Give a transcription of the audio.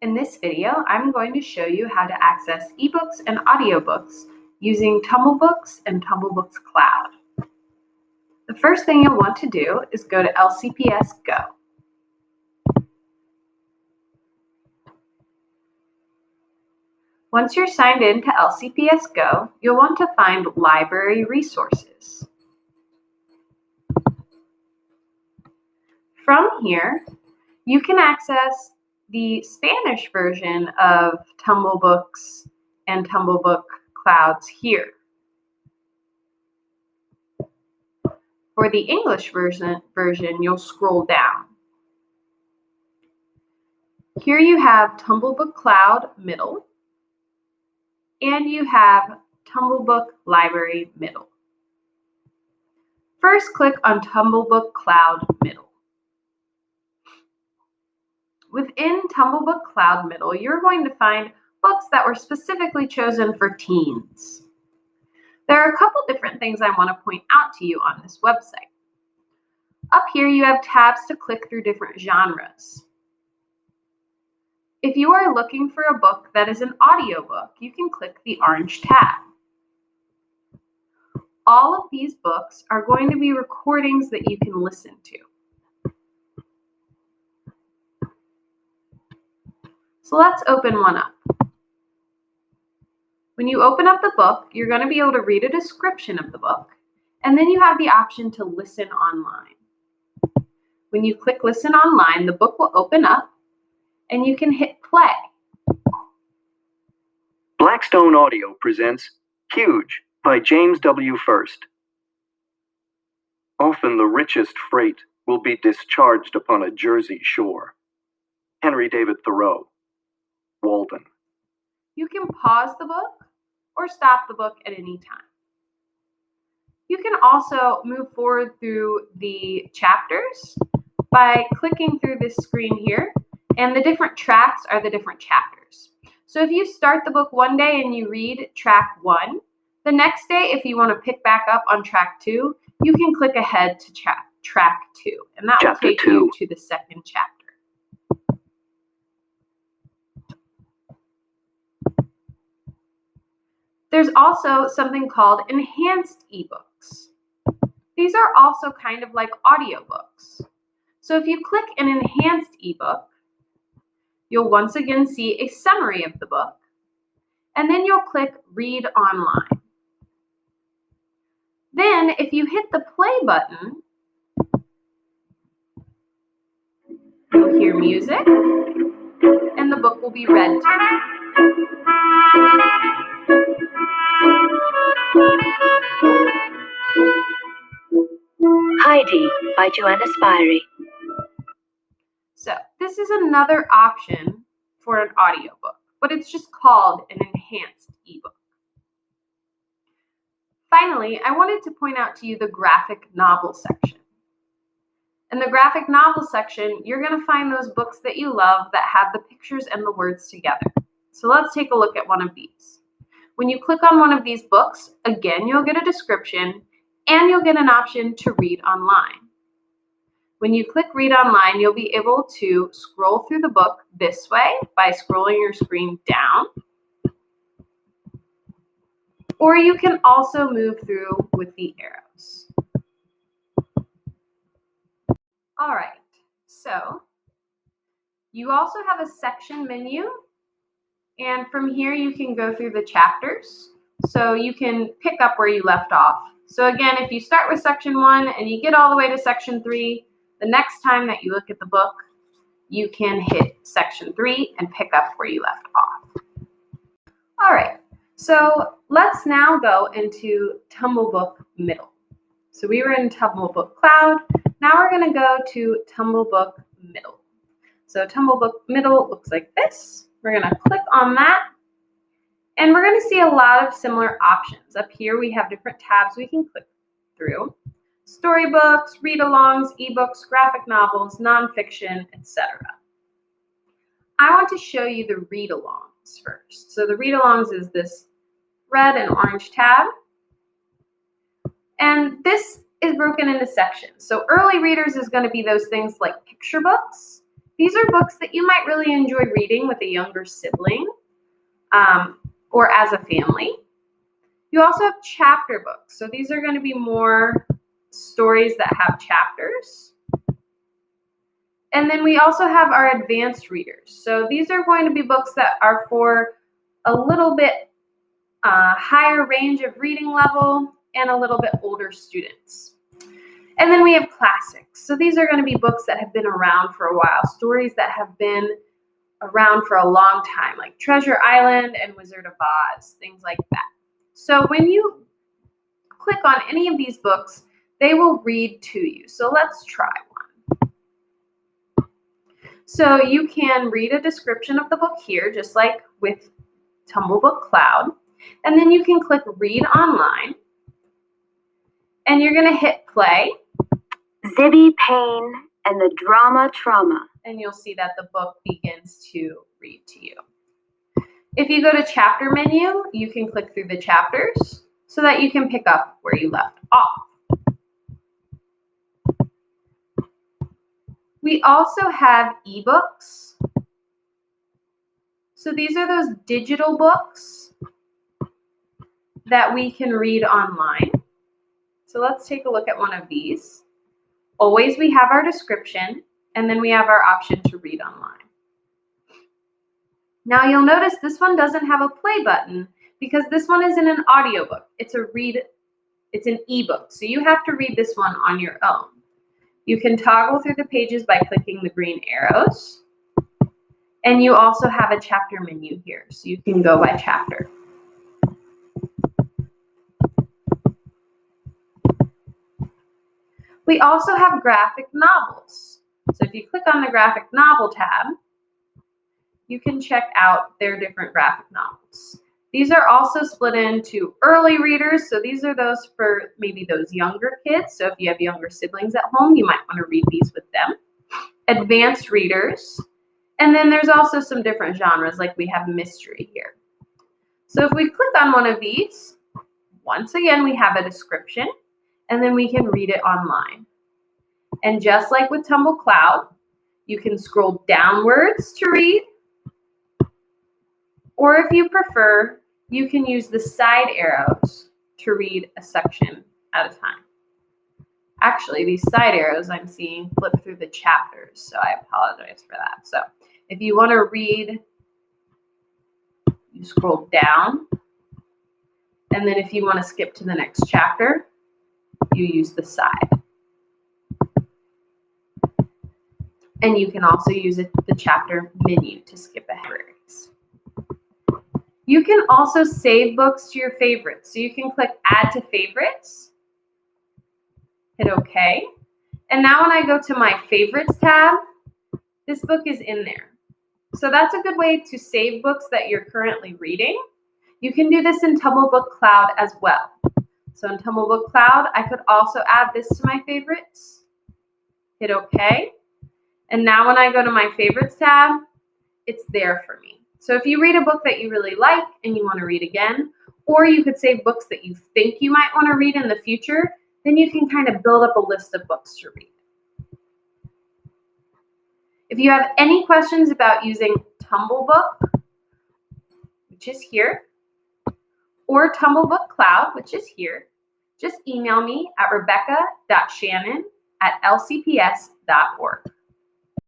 In this video, I'm going to show you how to access ebooks and audiobooks using Tumblebooks and Tumblebooks Cloud. The first thing you'll want to do is go to LCPS Go. Once you're signed in to LCPS Go, you'll want to find Library Resources. From here, you can access the Spanish version of Tumblebooks and Tumblebook Clouds here. For the English version, you'll scroll down. Here you have Tumblebook Cloud Middle, and you have Tumblebook Library Middle. First, click on Tumblebook Cloud Middle. Within Tumblebook Cloud Middle, you're going to find books that were specifically chosen for teens. There are a couple different things I want to point out to you on this website. Up here, you have tabs to click through different genres. If you are looking for a book that is an audiobook, you can click the orange tab. All of these books are going to be recordings that you can listen to. So let's open one up. When you open up the book, you're going to be able to read a description of the book, and then you have the option to listen online. When you click listen online, the book will open up, and you can hit play. Blackstone Audio presents Huge by James W. First. Often the richest freight will be discharged upon a Jersey shore. Henry David Thoreau. Walden. You can pause the book or stop the book at any time. You can also move forward through the chapters by clicking through this screen here, and the different tracks are the different chapters. So if you start the book one day and you read track 1, the next day, if you want to pick back up on track 2, you can click ahead to track 2, and that will take you to the second chapter. There's also something called enhanced ebooks. These are also kind of like audiobooks. So if you click an enhanced ebook, you'll once again see a summary of the book, and then you'll click read online. Then if you hit the play button, you'll hear music, and the book will be read to you. Heidi by Joanna Spyri. So this is another option for an audiobook, but it's just called an enhanced ebook. Finally, I wanted to point out to you the graphic novel section. In the graphic novel section, you're going to find those books that you love that have the pictures and the words together. So let's take a look at one of these. When you click on one of these books, again, you'll get a description and you'll get an option to read online. When you click read online, you'll be able to scroll through the book this way by scrolling your screen down. Or you can also move through with the arrows. All right, so you also have a section menu, and from here you can go through the chapters, so you can pick up where you left off. So again, if you start with section 1 and you get all the way to section 3, the next time that you look at the book, you can hit section 3 and pick up where you left off. All right, so let's now go into Tumblebook Middle. So we were in Tumblebook Cloud. Now we're going to go to Tumblebook Middle. So Tumblebook Middle looks like this. We're going to click on that, and we're going to see a lot of similar options. Up here we have different tabs we can click through. Storybooks, read-alongs, ebooks, graphic novels, nonfiction, etc. I want to show you the read-alongs first. So the read-alongs is this red and orange tab, and this is broken into sections. So early readers is going to be those things like picture books These are books that you might really enjoy reading with a younger sibling or as a family. You also have chapter books. So these are going to be more stories that have chapters. And then we also have our advanced readers. So these are going to be books that are for a little bit higher range of reading level and a little bit older students. And then we have classics. So these are going to be books that have been around for a while, stories that have been around for a long time, like Treasure Island and Wizard of Oz, things like that. So when you click on any of these books, they will read to you. So let's try one. So you can read a description of the book here, just like with Tumblebook Cloud. And then you can click Read Online. And you're going to hit play. Zibby Payne and the Drama Trauma. And you'll see that the book begins to read to you. If you go to chapter menu, you can click through the chapters so that you can pick up where you left off. We also have ebooks. So these are those digital books that we can read online. So let's take a look at one of these. Always we have our description, and then we have our option to read online. Now you'll notice this one doesn't have a play button because this one isn't an audiobook. It's an ebook. So you have to read this one on your own. You can toggle through the pages by clicking the green arrows. And you also have a chapter menu here, so you can go by chapter. We also have graphic novels. So if you click on the graphic novel tab, you can check out their different graphic novels. These are also split into early readers. So these are those for maybe those younger kids. So if you have younger siblings at home, you might want to read these with them. Advanced readers. And then there's also some different genres, like we have mystery here. So if we click on one of these, once again, we have a description, and then we can read it online. And just like with Tumble Cloud, you can scroll downwards to read, or if you prefer, you can use the side arrows to read a section at a time. Actually, these side arrows I'm seeing flip through the chapters, so I apologize for that. So if you want to read, you scroll down, and then if you want to skip to the next chapter, you use the side. And you can also use the chapter menu to skip ahead. You can also save books to your favorites. So you can click Add to Favorites, hit OK. And now when I go to my Favorites tab, this book is in there. So that's a good way to save books that you're currently reading. You can do this in Tumblebook Cloud as well. So in Tumblebook Cloud, I could also add this to my favorites, hit OK. And now when I go to my Favorites tab, it's there for me. So if you read a book that you really like and you want to read again, or you could save books that you think you might want to read in the future, then you can kind of build up a list of books to read. If you have any questions about using Tumblebook, which is here, or Tumblebook Cloud, which is here, just email me at rebecca.shannon@lcps.org.